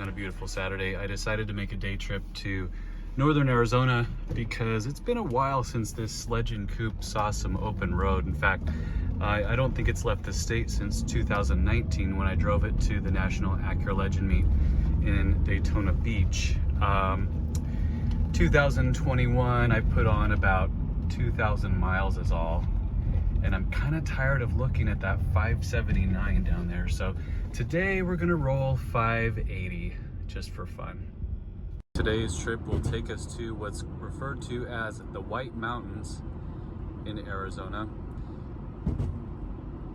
On a beautiful Saturday, I decided to make a day trip to northern Arizona because it's been a while since this Legend coupe saw some open road. In fact, I don't think it's left the state since 2019 when I drove it to the National Acura Legend meet in Daytona Beach. 2021, I put on about 2,000 miles is all. And I'm kind of tired of looking at that 579 down there. So today we're gonna roll 580 just for fun. Today's trip will take us to what's referred to as the White Mountains in Arizona.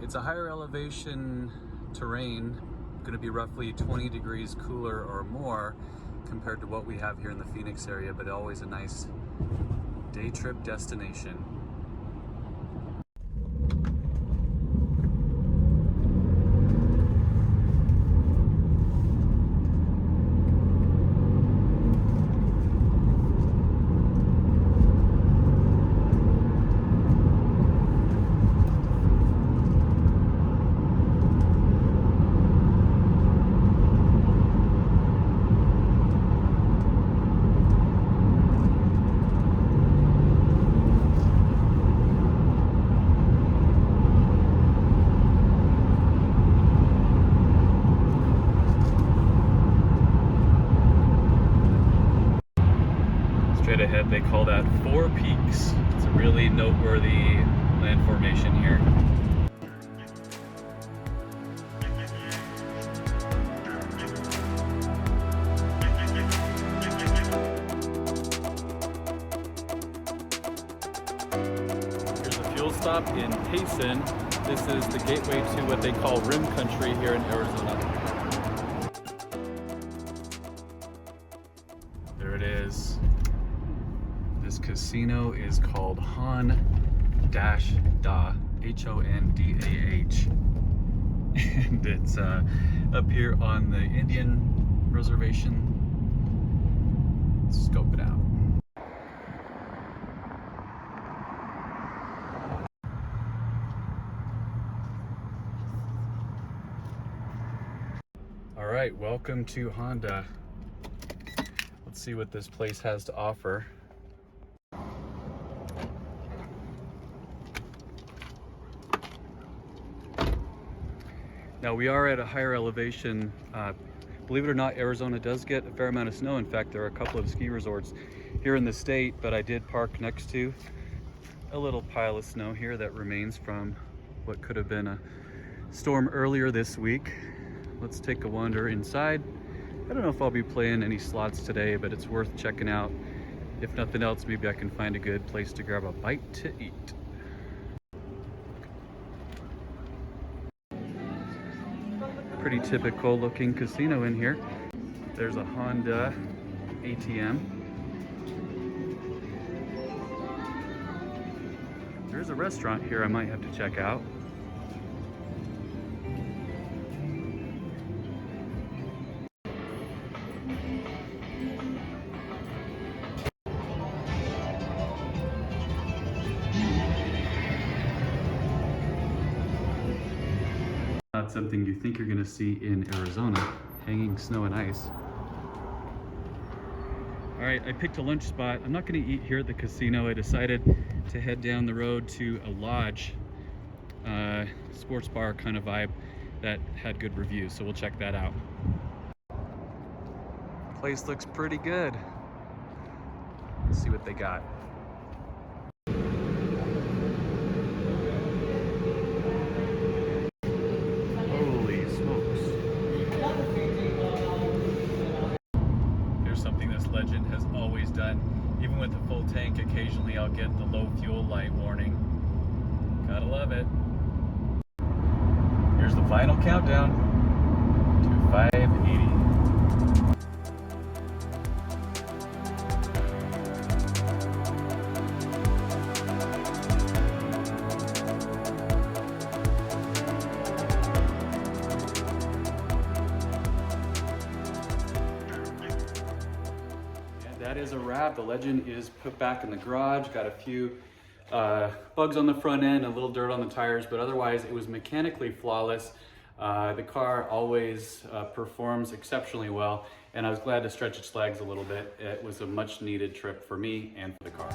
It's a higher elevation terrain, gonna be roughly 20 degrees cooler or more compared to what we have here in the Phoenix area, but always a nice day trip destination. Straight ahead, they call that Four Peaks. It's a really noteworthy land formation here. Here's a fuel stop in Payson. This is the gateway to what they call Rim Country here in Arizona. There it is. This casino is called Hon-Dah, H-O-N-D-A-H. And it's up here on the Indian reservation. Let's scope it out. All right, welcome to Hon-Dah. Let's see what this place has to offer. Now we are at a higher elevation. Believe it or not, Arizona does get a fair amount of snow. In fact, there are a couple of ski resorts here in the state, but I did park next to a little pile of snow here that remains from what could have been a storm earlier this week. Let's take a wander inside. I don't know if I'll be playing any slots today, but it's worth checking out. If nothing else, maybe I can find a good place to grab a bite to eat. Pretty typical looking casino in here. There's a Hon-Dah ATM. There's a restaurant here I might have to check out. Not something you think you're going to see in Arizona, hanging snow and ice. All right, I picked a lunch spot. I'm not going to eat here at the casino. I decided to head down the road to a lodge, sports bar kind of vibe that had good reviews, so we'll check that out. Place looks pretty good. Let's see what they got. Holy smokes. Here's something this Legend has always done. Even with the full tank, occasionally I'll get the low fuel light warning. Gotta love it. Here's the final countdown to 580. That is a wrap. The Legend is put back in the garage. Got a few bugs on the front end, a little dirt on the tires, but otherwise it was mechanically flawless. The car always performs exceptionally well, and I was glad to stretch its legs a little bit. It was a much needed trip for me and for the car.